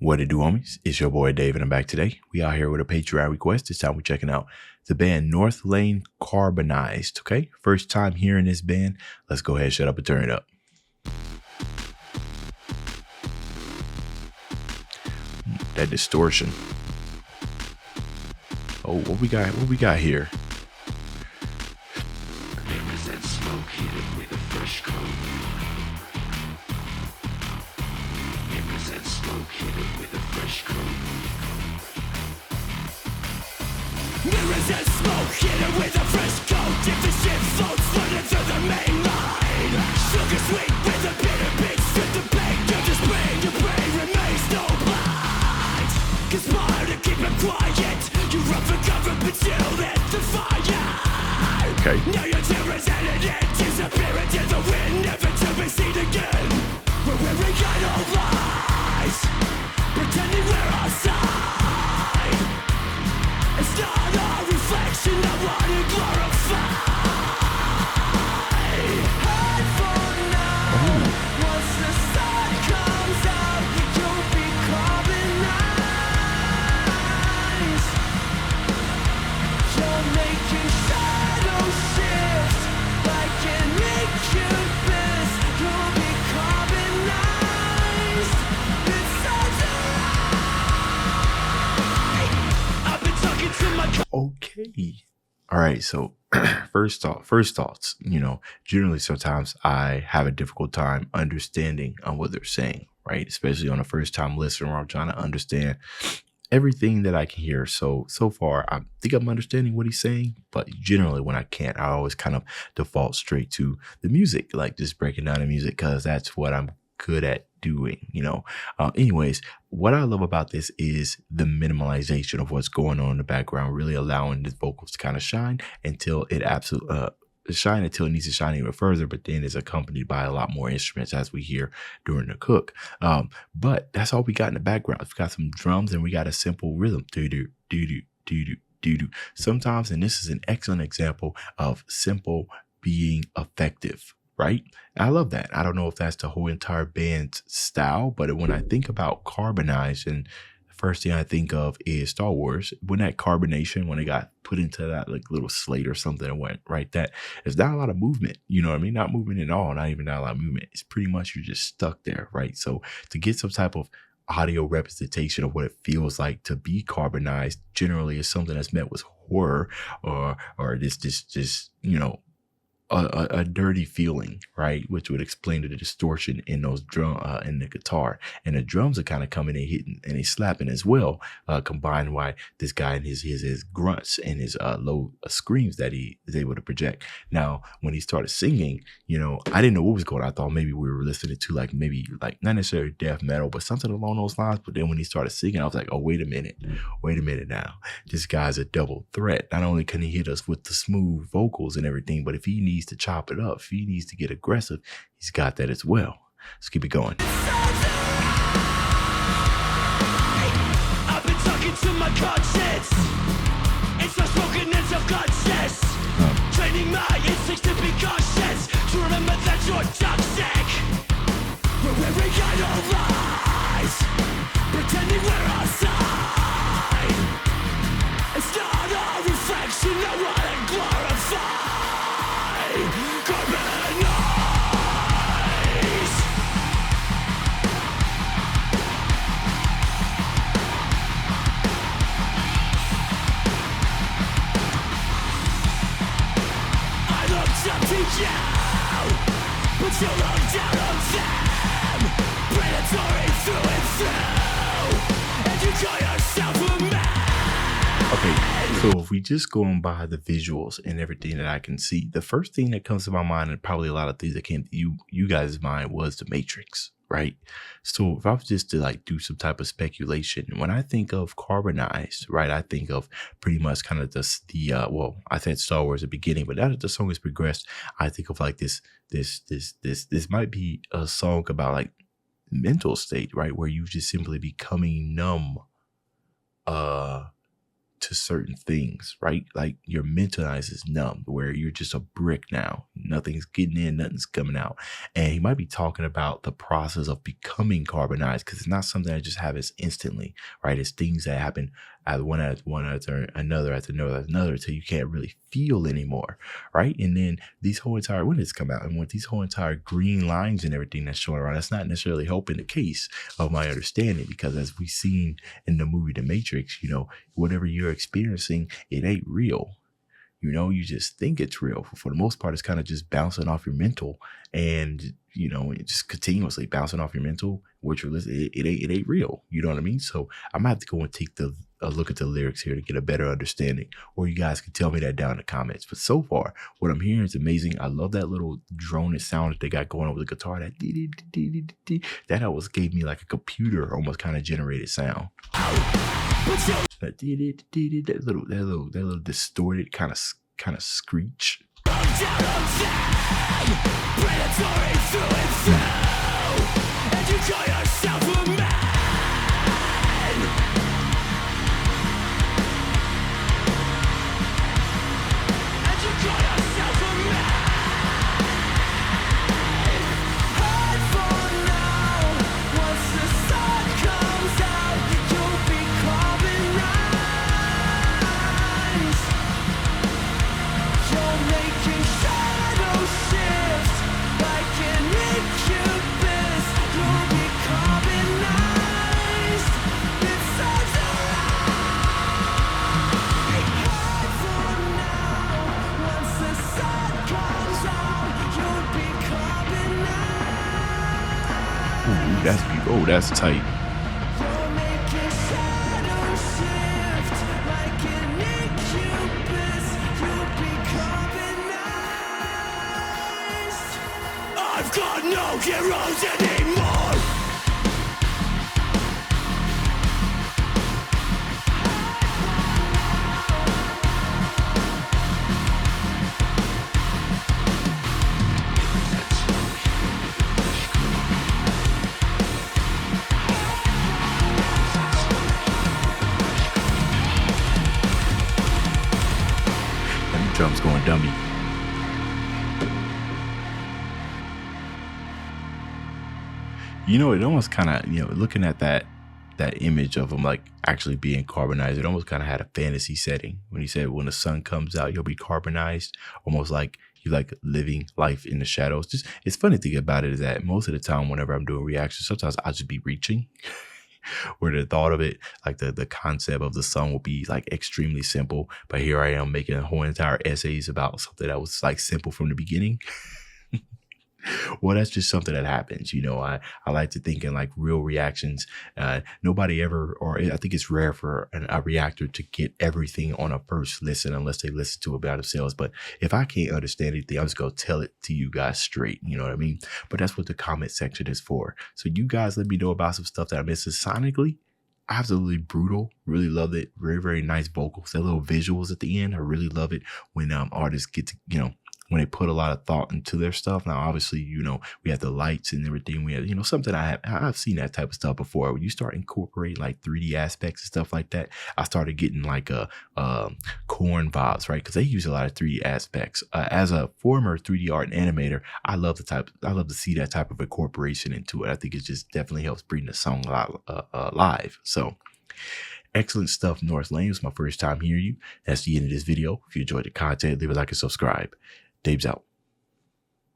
What it do, homies? It's your boy Dave, and I'm back today. We out here with a Patreon request. This time we're checking out the band Northlane Carbonized. Okay, first time hearing this band. Let's go ahead, shut up, and turn it up. That distortion. Oh, what we got? What we got here? Represent smoke heated with a fresh coat. Represent smoke heated with a fresh coat. Represent smoke heated with a fresh coat. If the shit floats, running through the main line. Sugar sweet with a bitter beat. Strip the pain, you're just brain. Your brain remains no blind. Conspire to keep it quiet. You run for cover, but still lit the fire. Okay. Now your terror's headed in, disappear into the wind, never to be seen again. We're wearing idle lies, pretending we're outside. It's not a reflection of what you glorify. And for now, once the sun comes out, you'll be carbonized. You're making shadow shifts like an incubus. You'll be carbonized. It sounds alright. I've been talking to my Okay. All right. So first thoughts, generally sometimes I have a difficult time understanding on what they're saying, right? Especially on a first time listener where I'm trying to understand everything that I can hear. So far, I think I'm understanding what he's saying, but generally when I can't, I always kind of default straight to the music, like just breaking down the music, because that's what I'm good at doing, anyways, what I love about this is the minimalization of what's going on in the background, really allowing the vocals to kind of shine until it shine until it needs to shine even further, but then is accompanied by a lot more instruments as we hear during the cook. But that's all we got in the background. We got some drums and we got a simple rhythm. Do-do, do-do, do-do, do-do. Sometimes, and this is an excellent example of simple being effective, right? I love that. I don't know if that's the whole entire band's style, but when I think about Carbonized, and the first thing I think of is Star Wars. When that carbonation, when it got put into that like little slate or something and went right, that there's not a lot of movement, you know what I mean? Not movement at all, not even that a lot of movement. It's pretty much you're just stuck there, right? So to get some type of audio representation of what it feels like to be carbonized generally is something that's met with horror or this a dirty feeling, right? Which would explain the distortion in those drum in the guitar, and the drums are kind of coming and hitting and he's slapping as well. Combined why this guy and his grunts and his low screams that he is able to project. Now, when he started singing, I didn't know what was going on. I thought maybe we were listening to like not necessarily death metal, but something along those lines. But then when he started singing, I was like, oh, wait a minute now. This guy's a double threat. Not only can he hit us with the smooth vocals and everything, but if he needs to chop it up, if he needs to get aggressive, he's got that as well. Let's keep it going. I've been talking to my conscience. It's not spoken, it's self-conscious. Training my instincts to be cautious, to remember that you're toxic. We're wearing idle lies, pretending we're outside. It's not a reflection of what I glorify. Carbonize. I looked up to you, but you looked down on them. Predatory through and through, and you call yourself a man. Okay, so if we just go on by the visuals and everything that I can see, the first thing that comes to my mind, and probably a lot of things that came to you guys' mind, was the Matrix, right? So if I was just to like do some type of speculation, when I think of Carbonized, right, I think of pretty much kind of well, I said Star Wars at the beginning, but as the song has progressed, I think of like this might be a song about like mental state, right, where you just simply becoming numb to certain things, right? Like your mentalized is numb, where you're just a brick now. Nothing's getting in, nothing's coming out. And he might be talking about the process of becoming carbonized, because it's not something that just happens instantly, right? It's things that happen one after another until you can't really feel anymore, right? And then these whole entire, when it's come out, and with these whole entire green lines and everything that's showing around, that's not necessarily helping the case of my understanding, because as we've seen in the movie The Matrix, whatever you're experiencing, it ain't real. You just think it's real. For the most part, it's kind of just bouncing off your mental, and it's just continuously bouncing off your mental, which you're listening. It ain't real. You know what I mean? So I'm gonna have to go and take a look at the lyrics here to get a better understanding, or you guys can tell me that down in the comments. But so far, what I'm hearing is amazing. I love that little drone sound that they got going on with the guitar. That always gave me like a computer almost kind of generated sound. That little distorted kind of screech. Predatory through and through, and you call yourself a man. And you call yourself a man. Hide for now. Once the sun comes out, you'll be carbonized. You're making shadow shifts like an incubus. You'll be carbonized. It sounds alright. Hide for now. Once the sun comes out, you'll be carbonized. Ooh, that's tight. You're making shadow shift like an incubus. You'll be carbonized. I've got no heroes anymore. Them drums going dummy. It almost kind of, looking at that image of him like actually being carbonized, it almost kind of had a fantasy setting when he said when the sun comes out you'll be carbonized, almost like you like living life in the shadows. Just, it's funny thing about it is that most of the time whenever I'm doing reactions, sometimes I'll just be reaching where the thought of it, like the concept of the sun will be like extremely simple, but here I am making a whole entire essays about something that was like simple from the beginning. Well, that's just something that happens. I like to think in like real reactions. Nobody ever, or I think it's rare for a reactor to get everything on a first listen unless they listen to it by themselves. But if I can't understand anything, I'm just going to tell it to you guys straight. You know what I mean? But that's what the comment section is for. So you guys let me know about some stuff that I'm missing sonically. Absolutely brutal. Really love it. Very, very nice vocals. That little visuals at the end. I really love it when artists get to, when they put a lot of thought into their stuff. Now, obviously, we have the lights and everything. We have, something I've seen that type of stuff before. When you start incorporating like 3D aspects and stuff like that, I started getting like corn vibes, right? Because they use a lot of 3D aspects. As a former 3D art and animator, I love to see that type of incorporation into it. I think it just definitely helps bring the song alive. So excellent stuff, Northlane. It was my first time hearing you. That's the end of this video. If you enjoyed the content, leave a like and subscribe. Dave's out.